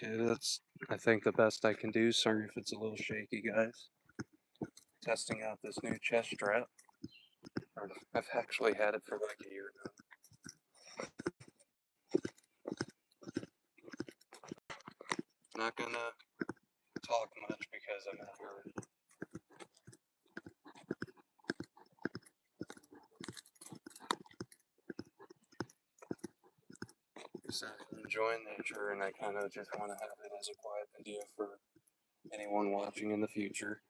Okay, that's, I think, the best I can do. Sorry if it's a little shaky, guys. Testing out this new chest strap. I've actually had it for like a year now. Not gonna talk much because I'm at work. So I'm enjoying nature, and I kind of just want to have it as a quiet video for anyone watching in the future.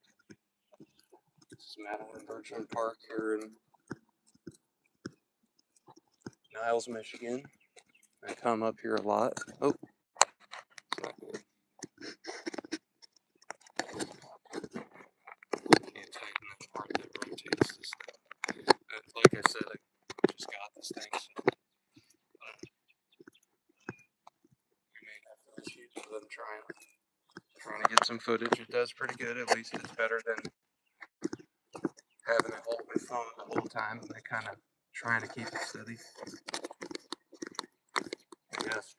This is Madeline Bertrand Park here in Niles, Michigan. I come up here a lot. Oh, it's not good. Can't tighten that part that rotates this thing. Like I said, I just got this thing, so we may have some issues with them trying to get some footage. It does pretty good. At least it's better than having it hold my phone the whole time and kind of trying to keep it steady. Yes,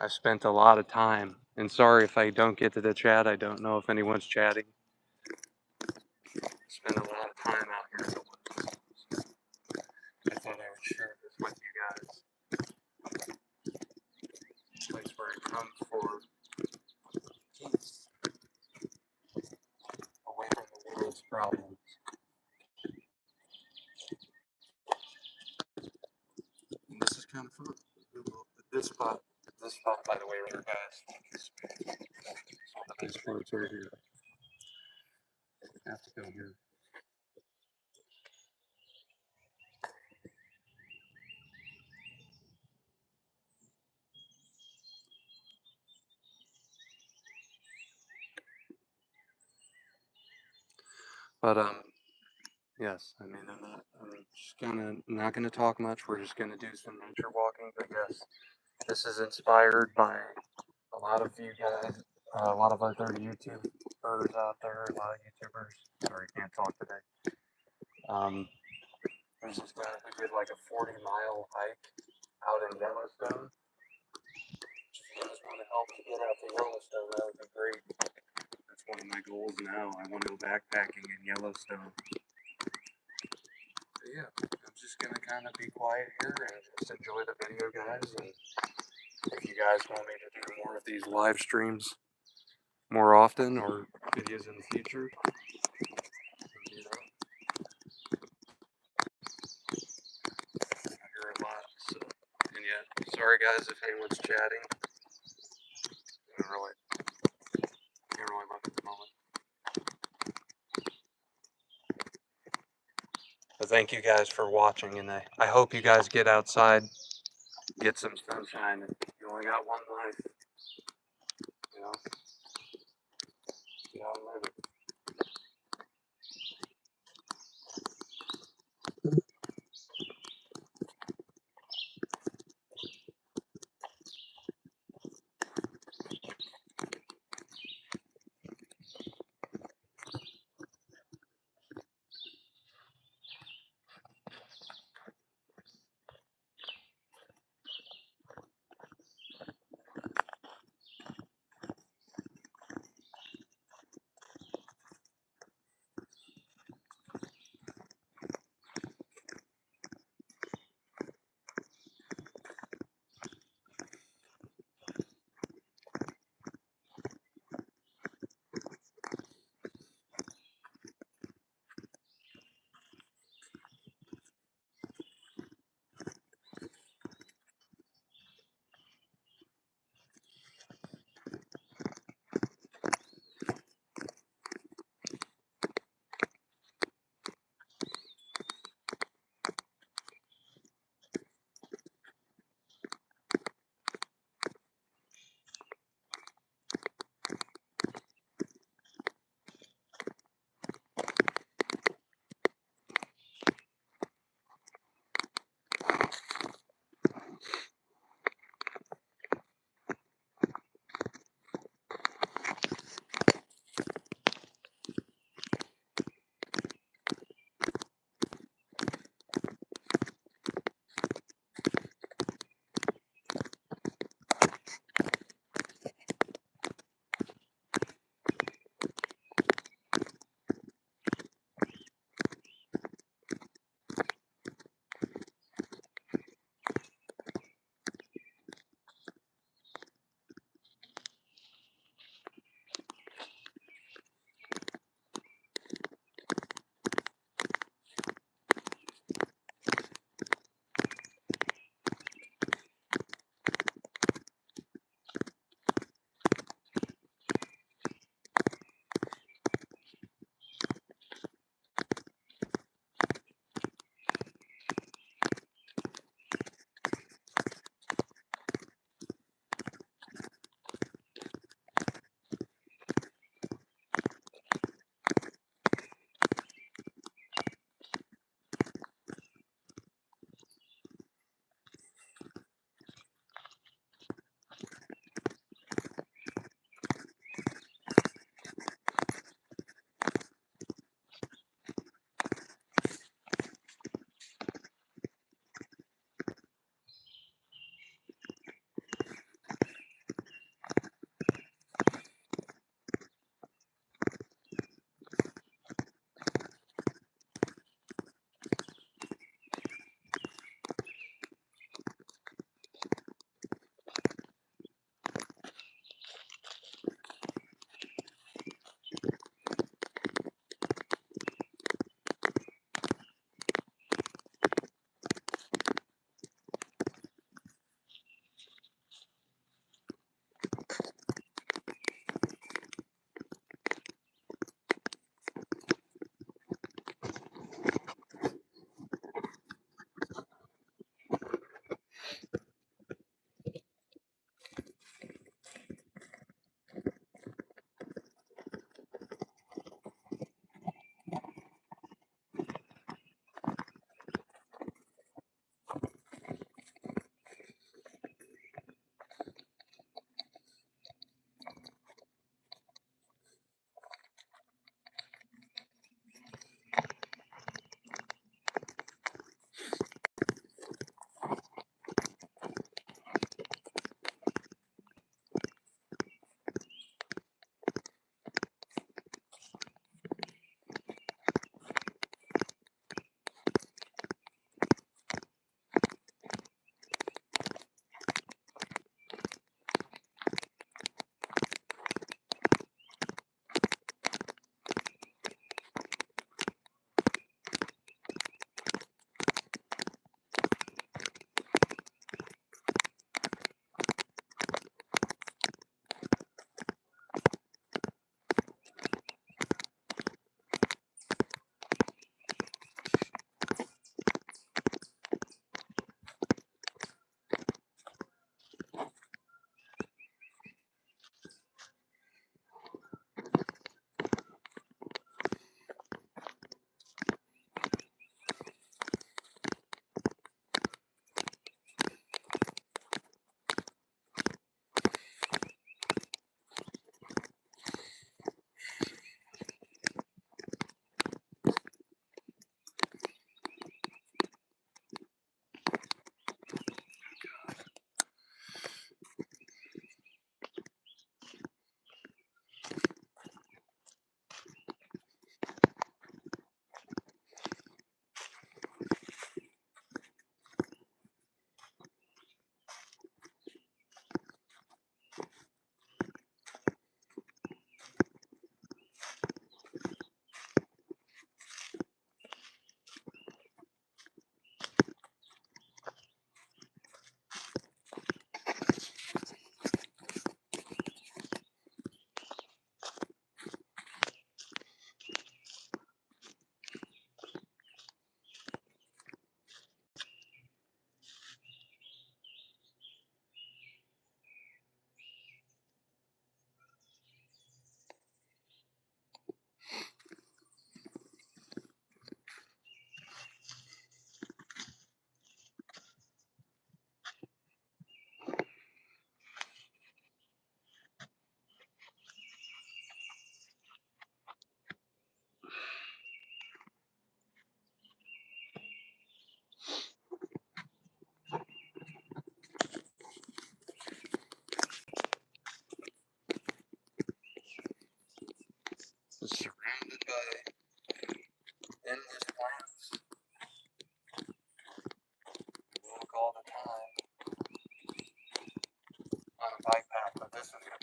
I've spent a lot of time, and sorry if I don't get to the chat. I don't know if anyone's chatting. Spend a lot of time out here in the woods. I thought I would share this with you guys. This place where I come for peace, away from the world's problems. And this is kind of fun. This spot, by the way, right, guys. Some of the nice parts right here. I have to go here. But yes, I mean, I'm just not gonna talk much. We're just gonna do some nature walking. But yes, this is inspired by a lot of you guys, a lot of other YouTubers out there, a lot of YouTubers. Sorry, can't talk today. There's this guy who did like a 40-mile hike out in Yellowstone. If you guys want to help me get out to Yellowstone, that would be great. That's one of my goals now. I want to go backpacking in Yellowstone. But yeah, I'm just gonna kind of be quiet here and just enjoy the video, guys. And if you guys want me to do more of these live streams more often or videos in the future, you know, I hear a lot. So, and yeah, sorry guys if anyone's chatting. I can't really look at the moment. But thank you guys for watching, and I hope you guys get outside, get some sunshine. You only got one life, you know. Get out and live it.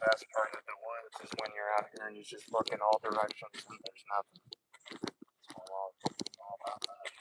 best part of the woods is when you're out here and you just look in all directions and there's nothing. It's all about that.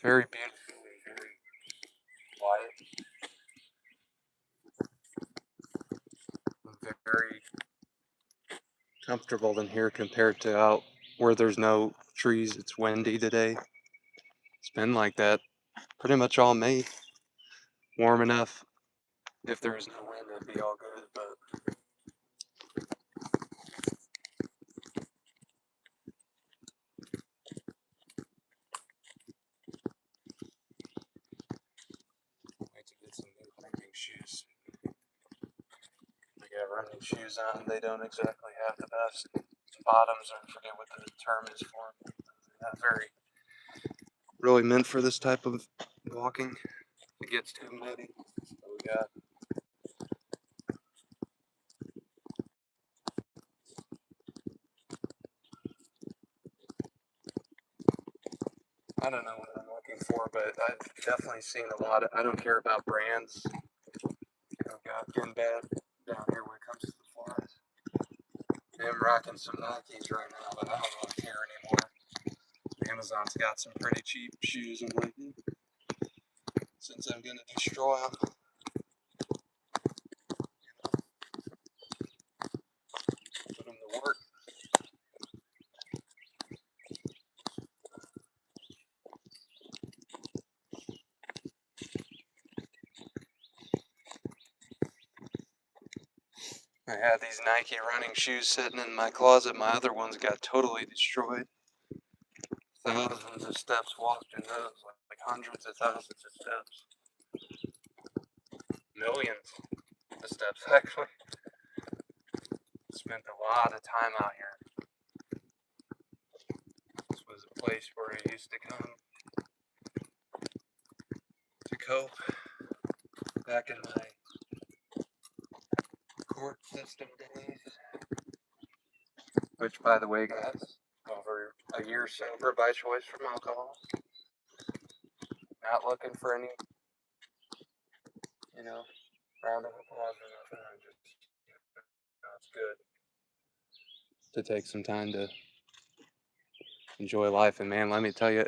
Very beautiful, very quiet, very comfortable in here compared to out where there's no trees. It's windy today. It's been like that pretty much all May. Warm enough. If there was no wind, it'd be all good, but wait to get some new hiking shoes. They got running shoes on. They don't exactly have the best bottoms, or I forget what the term is for them. They're not very really meant for this type of walking. It gets too muddy. So we got I don't know what I'm looking for, but I've definitely seen a lot of. I don't care about brands. Oh God, getting bad down here when it comes to the flies. I'm rocking some Nikes right now, but I don't really care anymore. Amazon's got some pretty cheap shoes and whatnot. Since I'm gonna destroy them, put them to work. I had these Nike running shoes sitting in my closet. My other ones got totally destroyed. Thousands of steps walked in those, like hundreds of thousands of steps. Millions of steps, actually. Spent a lot of time out here. This was a place where I used to come to cope back in my court system days. Which, by the way, guys, over a year sober by choice from alcohol. Not looking for any, round of applause or nothing. I'm just, it's good to take some time to enjoy life. And man, let me tell you,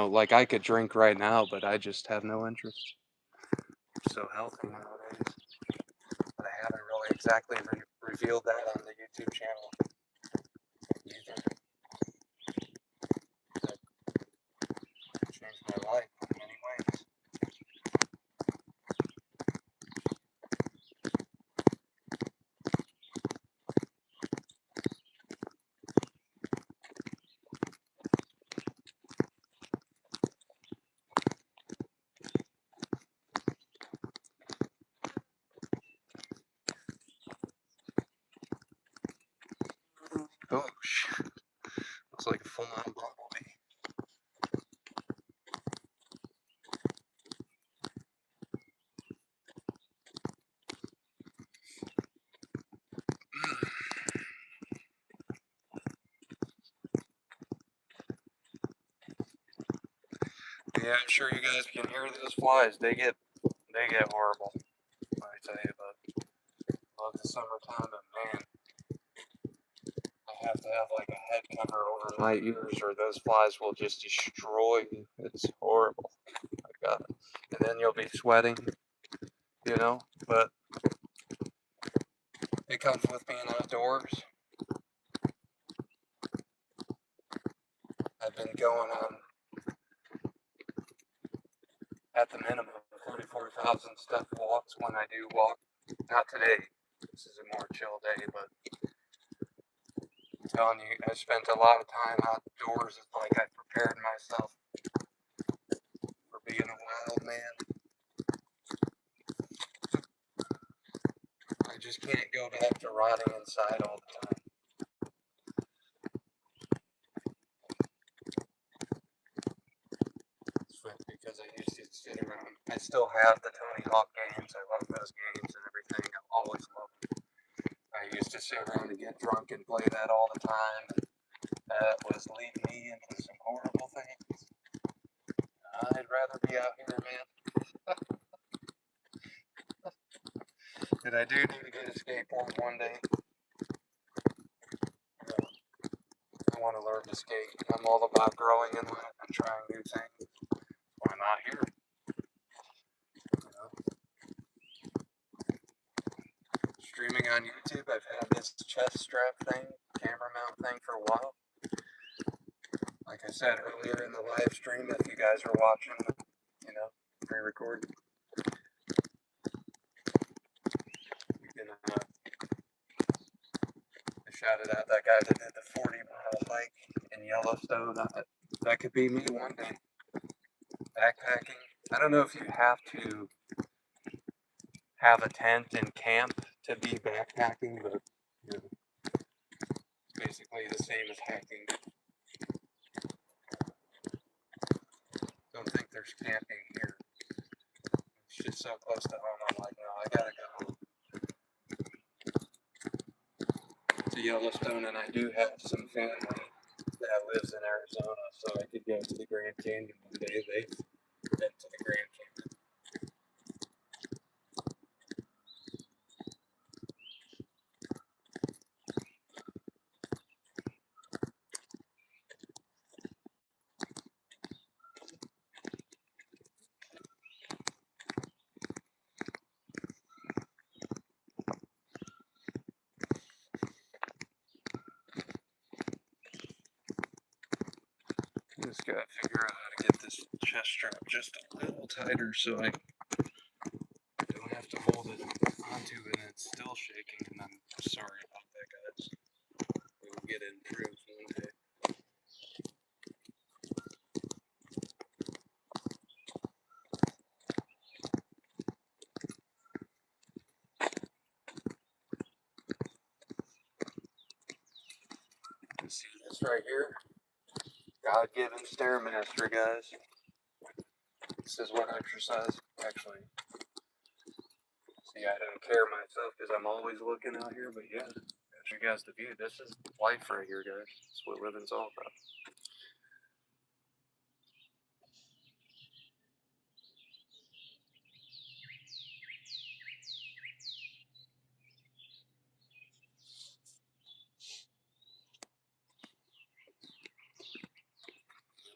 like I could drink right now, but I just have no interest. I'm so healthy nowadays. But I haven't really exactly revealed that on the YouTube channel either. That changed my life in many ways. Oh, shit. Looks like a full-on bumblebee. Yeah, I'm sure you guys can hear those flies. They get horrible. Let me tell you, but I love the summertime, but man, I have to have like a head cover over my ears, or those flies will just destroy you. It's horrible. My God. And then you'll be sweating, but it comes with being outdoors. I've been going on at the minimum 44,000 step walks when I do walk. Not today. This is a more chill day, but I'm telling you, I spent a lot of time outdoors. It's like I prepared myself for being a wild man. I just can't go back to rotting inside all the time. Because I used to sit around. I still have the Tony Hawk games. I love those games and everything. I've always loved them. I used to sit around and get drunk and play that all the time. That was leading me into some horrible things. I'd rather be out here, man. And I do need to get a skateboard one day. I want to learn to skate. I'm all about growing in life and trying new things. Why not here? You know? Streaming on YouTube, I've had this chest strap thing, camera mount thing for a while. Like I said earlier in the live stream, if you guys are watching, you know, pre-recorded, you can I shouted out that guy that did the 40-mile hike in Yellowstone. That could be me one day. Backpacking. I don't know if you have to have a tent and camp to be backpacking, but you know, it's basically the same as hiking. Don't think there's camping here. It's just so close to home. I'm like, no, I gotta go to Yellowstone, and I do have some family that lives in Arizona, so I could go to the Grand Canyon one day. They've been to the Grand Canyon. I just gotta figure out how to get this chest strap just a little tighter so I don't have to hold it onto it and it's still shaking, and I'm sorry about that, guys. We will get it improved one day. You see this right here? God-given Stairmaster, guys. This is what exercise actually. See, I don't care myself because I'm always looking out here, but yeah, I'll show you guys the view. This is life right here, guys. That's what living's all about.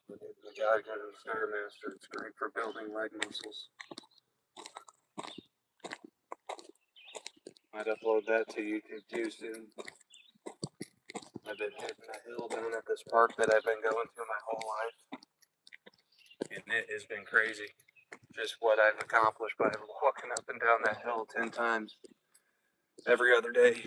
The God-given Stairmaster. It's great for building leg muscles. Might upload that to YouTube too soon. I've been hitting a hill down at this park that I've been going to my whole life, and it has been crazy. Just what I've accomplished by walking up and down that hill 10 times every other day.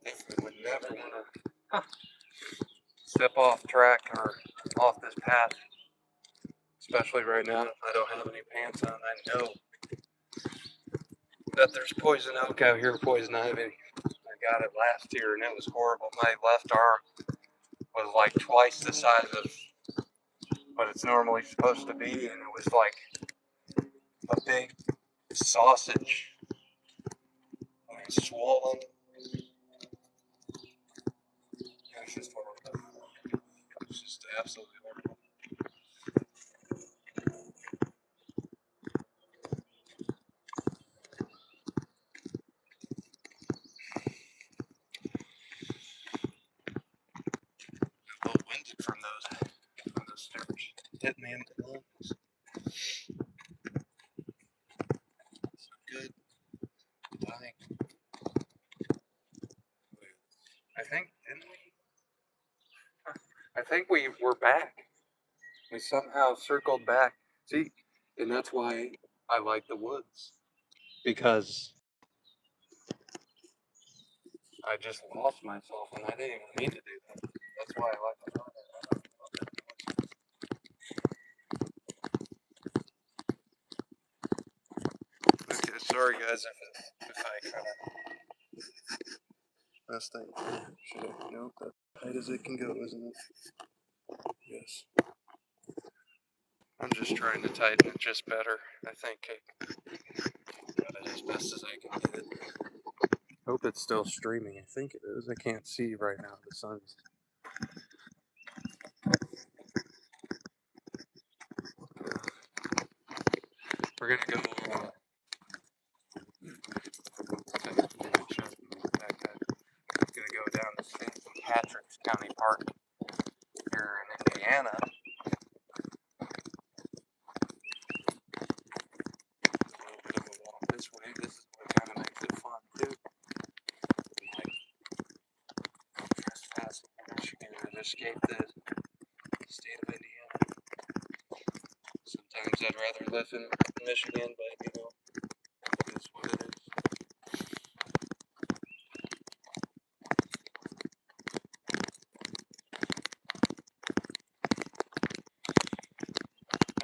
Definitely would never want to step off track or off this path, especially right now. I don't have any pants on. I know that there's poison oak out here, poison ivy. I got it last year and it was horrible. My left arm was like twice the size of what it's normally supposed to be, and it was like a big sausage. Like swollen. It's just horrible. It's just absolutely horrible. A little winded from those stairs. Hit me in the lungs. I think we're back. We somehow circled back. See, and that's why I like the woods. Because I just lost myself and I didn't even mean to do that. That's why I like the woods. Okay, sorry guys if I kind of messed thing. Should I? Nope, that's tight as it can go, isn't it? Yes. I'm just trying to tighten it just better. I think I got it as best as I can get it. Hope it's still streaming. I think it is. I can't see right now. The sun's. We're gonna go. Gonna go down to St. Patrick's County Park here in Indiana. A little bit of a walk this way. This is what kind of makes it fun too. Like trespassing in Michigan or to escape the state of Indiana. Sometimes I'd rather live in Michigan, but you know, it is what it is.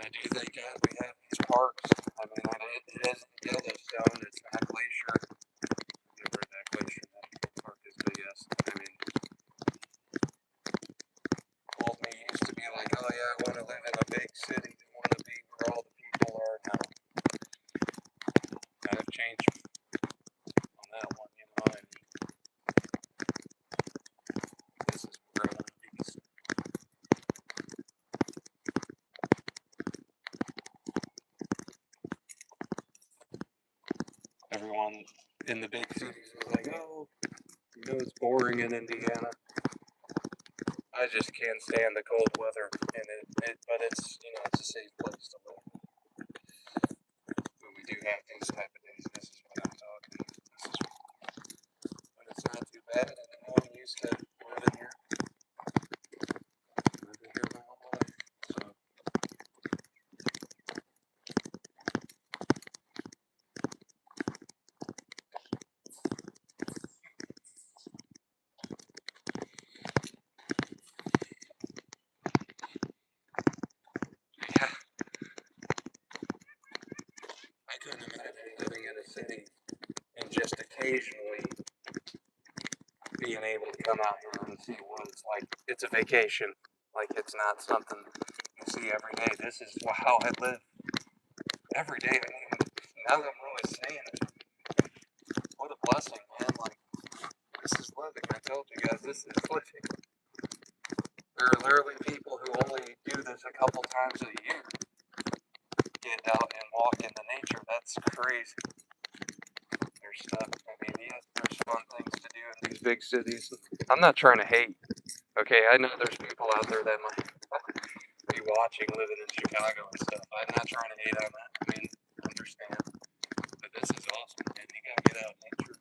I do thank God we have these parks. I mean, it isn't Yellowstone, it's not Glacier. Where that Glacier Park is, but yes, I mean, old me used to be like, oh yeah, I want to live in a big city, I want to be where all the people are now. Kind of changed on that one, you know, and this is where I want to be. Everyone in the big cities was like, oh, you know, it's boring in Indiana. I just can't stand the cold weather, and but it's, you know, it's a safe place to live. When we do have these type of days, this is what I'm talking. This is when it's not too bad, and I'm used to living here. Living here my whole life, so. Yeah, I couldn't imagine living in a city and just occasionally being able to come out here and see woods like it's a vacation, like it's not something you see every day. This is how I live every day. I mean, now that I'm really saying it, what a blessing, man. Like, this is living. I told you guys, this is living. There are literally people who only do this a couple times a year. Get out and walk into nature. That's crazy. There's stuff. I mean, yes, there's fun things to do in these big cities. I'm not trying to hate. Okay, I know there's people out there that might be watching living in Chicago and stuff. I'm not trying to hate on that. I mean, understand. But this is awesome, man. You gotta get out in nature.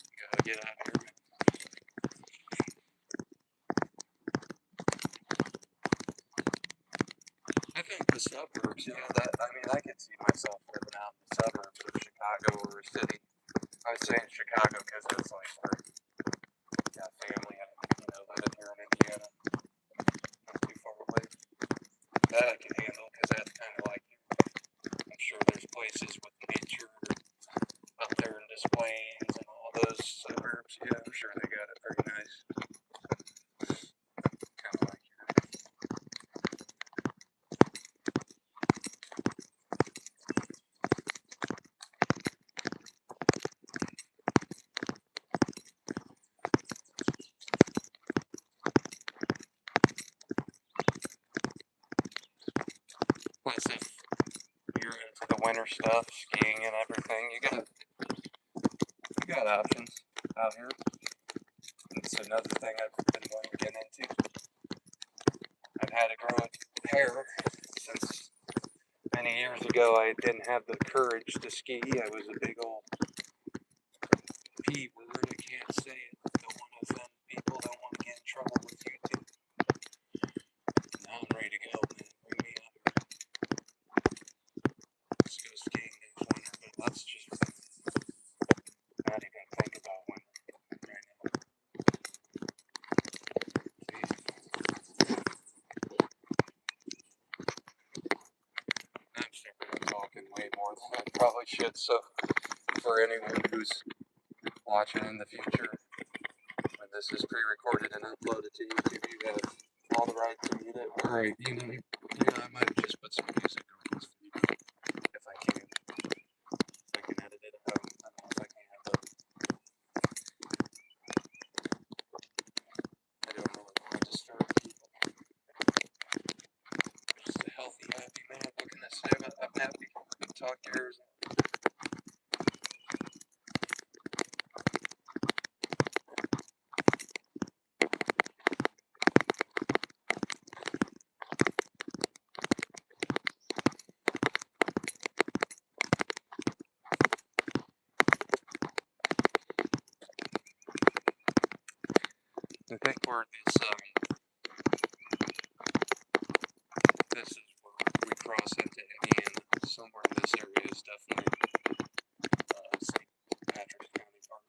You gotta get out here, man. I think the suburbs, you know, that, I mean, I could see myself living out in the suburbs of Chicago or a city. I was saying Chicago because it's like where I got family, you know, living here in Indiana. Not too far away. That I can handle because that's kind of like, I'm sure there's places with nature up there in Des Plaines and all those suburbs. Yeah, I'm sure they got it very nice. Kind of like here. Plus, if you're into the winter stuff, skiing and everything, you got options out here. It's another thing I've been wanting to get into. I've had to grow hair since many years ago. I didn't have the courage to ski. I was a big old P word. I can't say it. Don't want to offend people. Don't want to get in trouble with you and I probably should. So, for anyone who's watching in the future, when this is pre-recorded and uploaded to YouTube, you have all the right to mute it. Alright, I might just put some music on this video if I can. If I can edit it out. I don't know if I can, but I don't really want to disturb people. Just a healthy, happy man. What can I say? I'm happy. Talk to yours. I think where this is where we cross into Indiana. Somewhere in this area is definitely St. Patrick's County Park.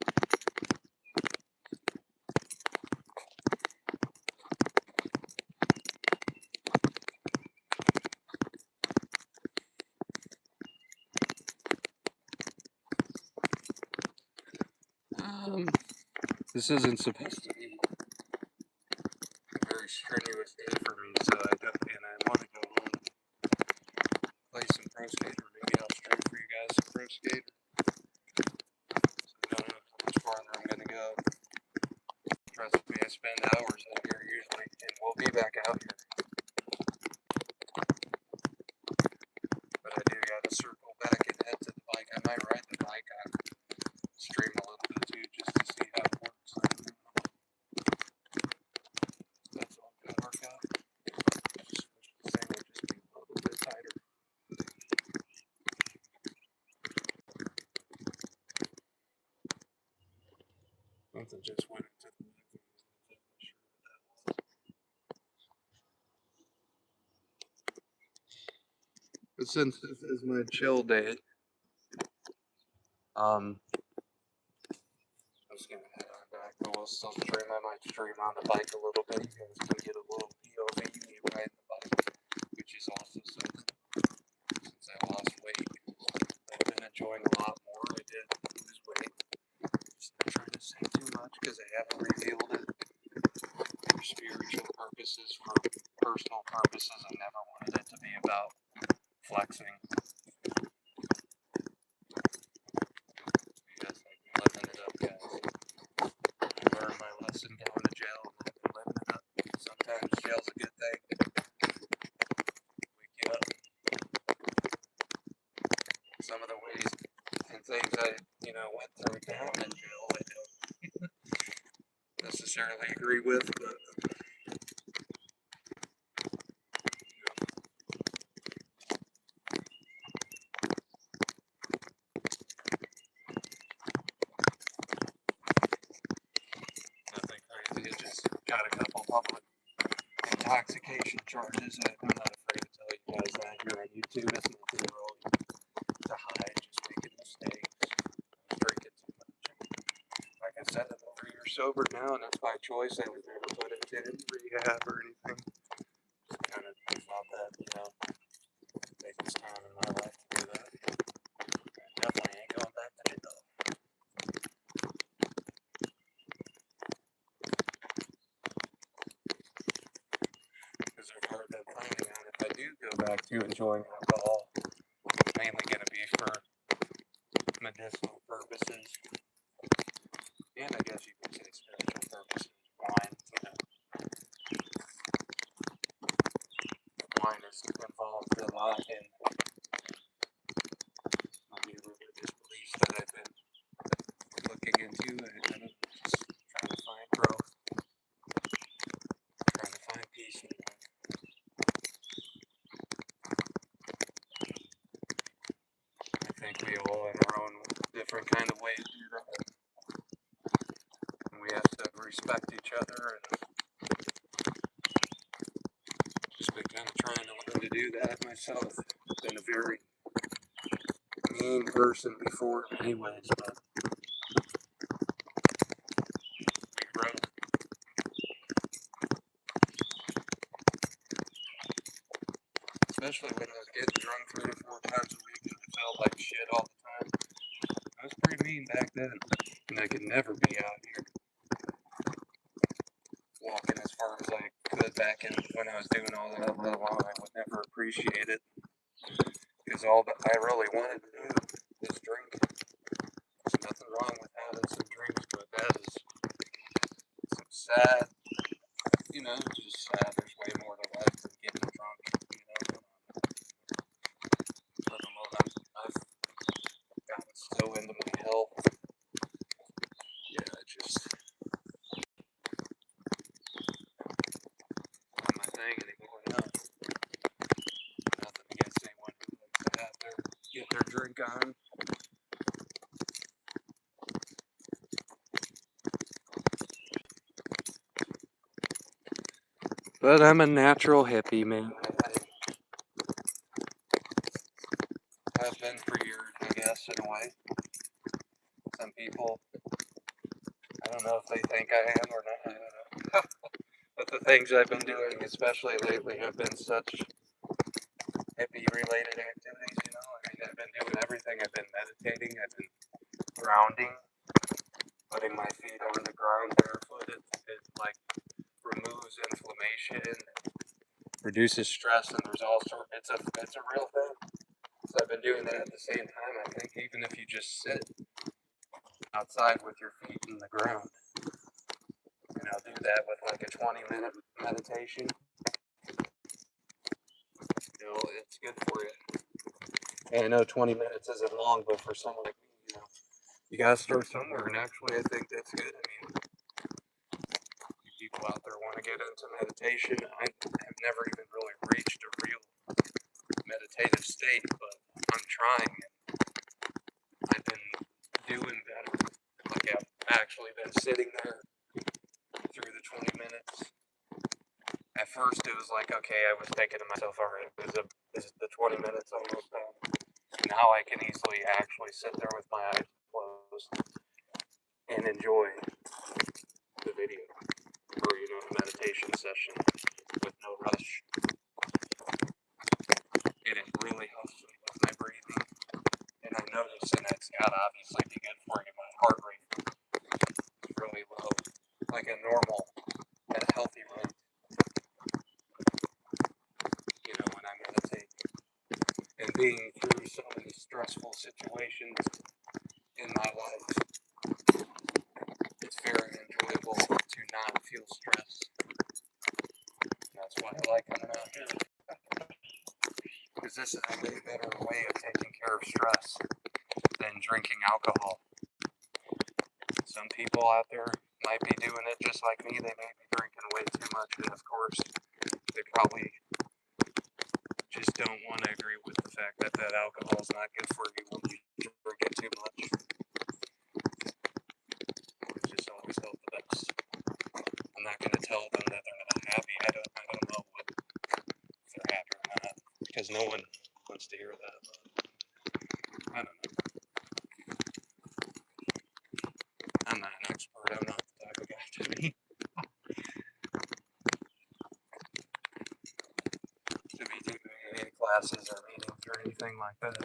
This isn't supposed to be a very strenuous day for me, so I want to go home and play some pro skate, or maybe I'll stream for you guys some pro skate. So I don't know how much farther I'm going to go. Trust me, I spend hours out here usually, and we'll be back out here. But I do got to circle back and head to the bike. I might ride the bike out, stream a little bit too, just to see how it works. That's all going to work out. I just wish the thing would just be a little bit tighter. Something just went into the mic. But since this is my chill day, I was gonna head on back, but we'll still stream. I might stream on the bike a little bit. You guys can get a little POV of me riding the bike, which is also something. Since I lost weight, I've been enjoying a lot more. I did lose weight. Just not trying to say too much because I haven't revealed it. For spiritual purposes, for personal purposes, I never wanted it to be about flexing. Yes, I've been living it up, guys. I learned my lesson going to jail, and I've been living it up. Sometimes jail's a good thing. Wake you up. Some of the ways and things I, went through down in jail, I don't necessarily agree with, but nothing crazy. I just got a couple public intoxication charges. I'm not afraid to tell you guys that here on YouTube. It's nothing really to hide, just making mistakes. Drinking too much. Like I said, I'm 3 years sober now, and that's by choice. I was never put into rehab or anything. Just kind of thought that, take this time in my life to do that. I definitely ain't going back to jail. Because I've already been planning on if I do go back to enjoying alcohol, it's mainly going to be for medicinal purposes. And I guess you could say spiritual purposes. Wine is involved a lot in my new religious beliefs that I've been looking into, and I'm just trying to find growth, trying to find peace in life. I think we all, in our own different kind of ways, do that. And we have to respect each other, and just been kind of trying to learn to do that myself. Been a very mean person before in many ways, but we grow. Especially when I was getting drunk 3 or 4 times a week, and I felt like shit all the time. I was pretty mean back then, and I could never be out here walking as far as I could back in when I was doing all that, let alone I would never appreciate it. Because all that I really wanted to do was drink. There's nothing wrong with having some drinks, but that is some sad, just sad. There's way more to life than getting drunk, Let alone I've gotten so into my health. Yeah, just not my thing anymore. No, nothing against anyone who likes to get their drink on. But I'm a natural hippie, man. I have been for years, I guess, in a way. Some people, I don't know if they think I am or not. I don't know. But the things I've been doing, especially lately, have been such hippie-related activities, I've been doing everything. I've been meditating. I've been grounding, putting my feet on the ground barefoot. It like removes inflammation, reduces stress, and there's all sorts. It's a real thing. So I've been doing that at the same time. I think even if you just sit outside with your feet in the ground, do that with like a 20-minute meditation. It's good for you. And I know 20 minutes isn't long, but for someone like me, you gotta start somewhere. And actually, I think that's good. I mean, people out there want to get into meditation. I have never even really reached a real meditative state, but I'm trying. I've been doing better. Like I've actually been sitting there through the 20 minutes. At first, it was like, okay, I was thinking to myself, all right, is the 20 minutes almost done? Now I can easily actually sit there with my eyes closed and enjoy the video or, a meditation session with no rush. And it really helps me with my breathing. And I'm noticing it's got to obviously be good for you. My heart rate is really low, like a normal and a healthy rate. When I meditate. And being through so many stressful situations in my life, it's very enjoyable to not feel stress. That's why I like coming out here. Because this is a way better way of taking care of stress than drinking alcohol. Some people out there might be doing it just like me. They may be drinking way too much, and of course, they probably just don't want to agree with the fact that alcohol is not good for you when you drink it too much. It's just always felt the best. I'm not going to tell them that they're not happy. I don't know if they're happy or not, because no one wants to hear that. I don't know. I'm not an expert. I'm not the type of guy to be doing any classes or meetings or anything like that.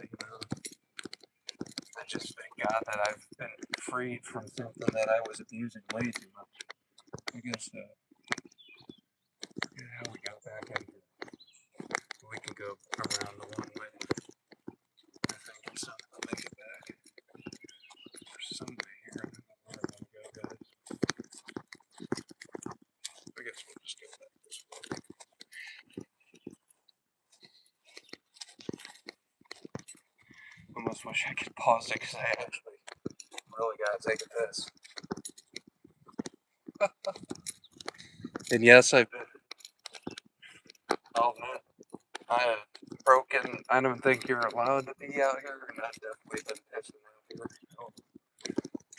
I just thank God that I've been freed from something that I was abusing way too much. I guess how we got back in here. We can go around the one way. I think it's something to make it back. There's some way here. I don't know where I'm going to go, guys. I guess we'll just go back this way. Almost wish I could pause it because I actually really got to take a piss. And yes, I've been. Oh man, I have broken. I don't think you're allowed to be out here, and I've definitely been pissing out here.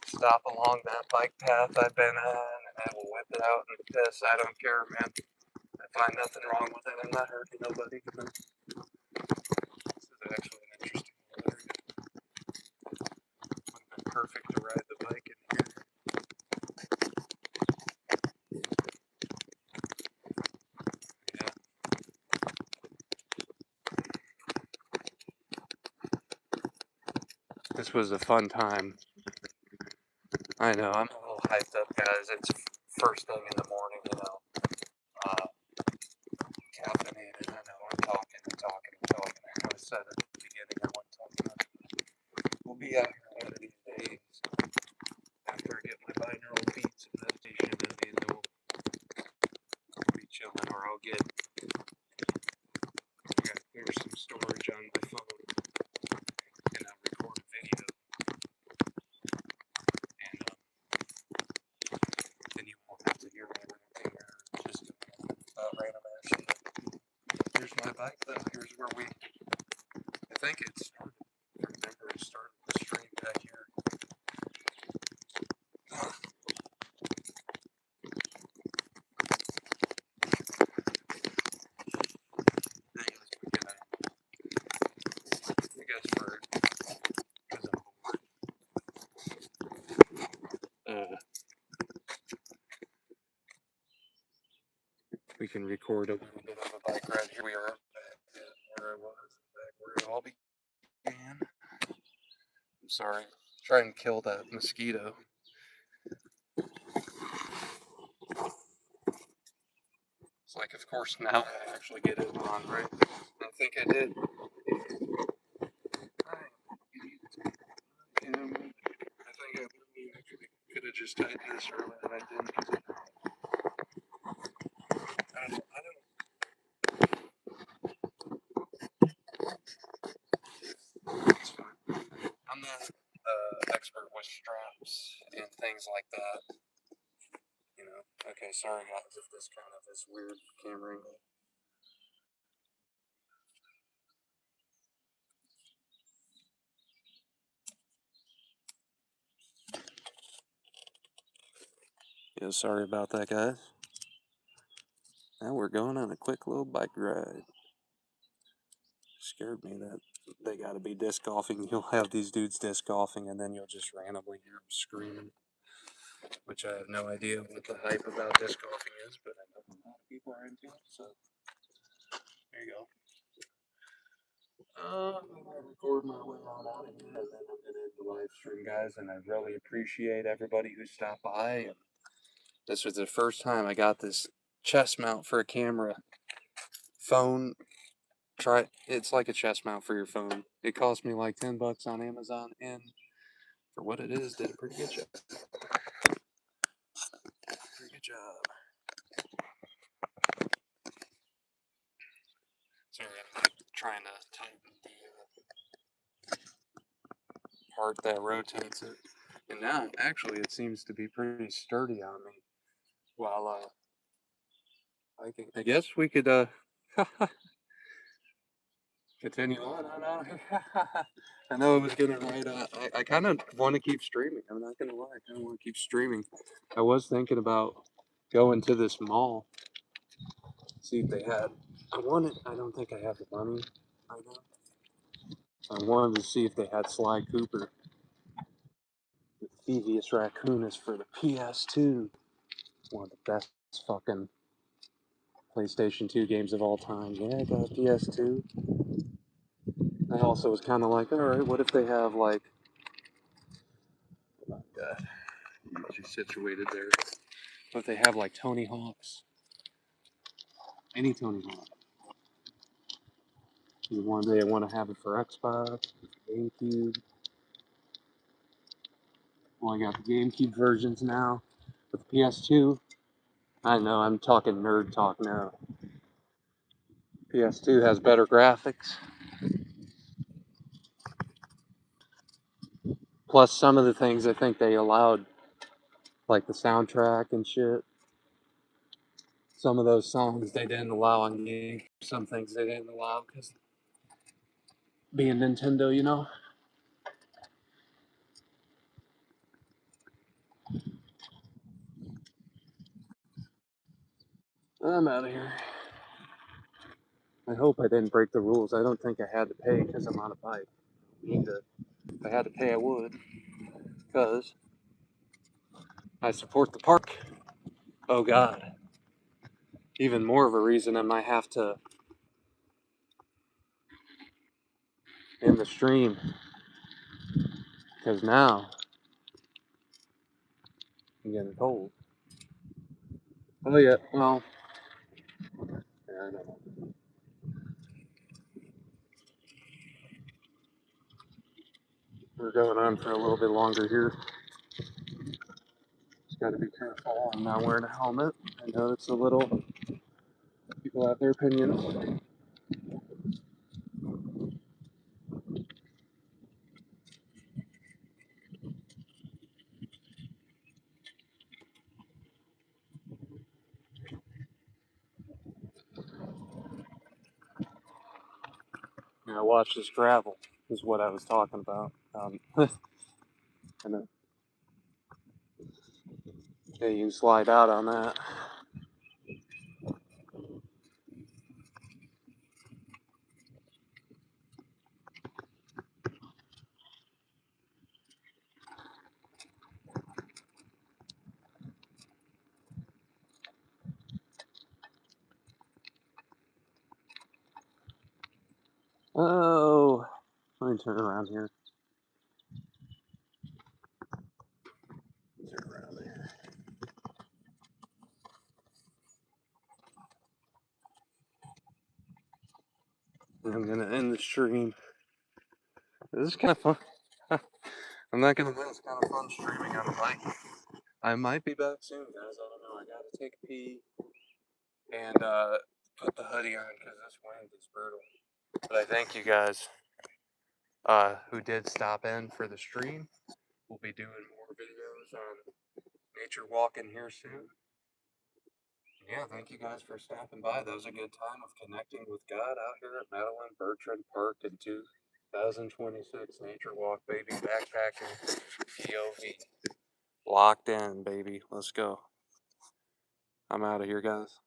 Stop along that bike path I've been on, and I will whip it out and piss. I don't care, man. I find nothing wrong with it. I'm not hurting nobody. This is actually an interesting area. Would have been perfect to ride the bike in here. This was a fun time. I know, I'm a little hyped up, guys. It's first thing in the morning, you know. Caffeinated. I know, I'm talking. I said at the beginning I wasn't talking much. We'll be out here one of these days after I get my binaural beats and meditation, and then we'll be chilling, or I'll get. Here's some storage on my phone, and I'll record a video, and then you won't have to hear me or anything, or just random ass shit. Here's my bike, though. Here's where I think it started. I remember it started the stream back here. I guess because we can record a little bit of a bike ride. Here we are back where I was, back where it all began. I'm sorry. Try and kill that mosquito. It's like, of course, now I actually get it on, right? I think I did. I think I actually could have just tied this earlier, and I didn't. I don't. It's fine. I'm not expert with straps and things like that. You know. Okay, sorry guys if this kind of is weird camera angle. Yeah, sorry about that, guys. Now we're going on a quick little bike ride. Scared me that they got to be disc golfing. You'll have these dudes disc golfing, and then you'll just randomly hear them screaming, which I have no idea what the hype about disc golfing is, but I know a lot of people are into it, so there you go. I'm gonna record my way on out of here, and then I'm gonna end the live stream, guys. And I really appreciate everybody who stopped by. And this was the first time I got this chest mount for a camera. Phone, it's like a chest mount for your phone. It cost me like $10 on Amazon, and for what it is, did a pretty good job. Pretty good job. Sorry, I'm trying to tighten the part that rotates it. And now, actually, it seems to be pretty sturdy on me. While, I guess we could, continue on. I know I was gonna write, I kind of want to keep streaming. I'm not gonna lie, I kind of want to keep streaming. I was thinking about going to this mall, see if they had, I don't think I have the money right now. I wanted to see if they had Sly Cooper. The Thievius Raccoonus for the PS2. One of the best fucking PlayStation 2 games of all time. Yeah, I got a PS2. I also was kind of like, alright, what if they have, like, oh my god, get you situated there. What if they have, like, Tony Hawk's? Any Tony Hawk. One day I want to have it for Xbox, GameCube. Well, I got the GameCube versions now. With the PS2, I know, I'm talking nerd talk now. PS2 has better graphics. Plus, some of the things I think they allowed, like the soundtrack and shit. Some of those songs they didn't allow on game. Some things they didn't allow because being Nintendo, you know. I'm out of here. I hope I didn't break the rules. I don't think I had to pay because I'm on a bike. If I had to pay, I would. Because I support the park. Oh God. Even more of a reason I might have to end the stream. because now I'm getting cold. Oh yeah, well, yeah, I know. We're going on for a little bit longer here. Just got to be careful. I'm not wearing a helmet. I know it's a little. People have their opinions. Yeah, watch this gravel is what I was talking about. And then, yeah, you can slide out on that. Oh, let me turn around here. Turn around there. I'm gonna end the stream. This is kind of fun. I'm not gonna lie, it's kind of fun streaming on the bike. I might be back soon, guys. I don't know. I gotta take a pee and put the hoodie on because this wind is brutal. But I thank you guys who did stop in for the stream. We'll be doing more videos on nature walking here soon. Yeah, thank you guys for stopping by. That was a good time of connecting with God out here at Madeline Bertrand Park in 2026. Nature walk, baby. Backpacking. POV. Locked in, baby. Let's go. I'm out of here, guys.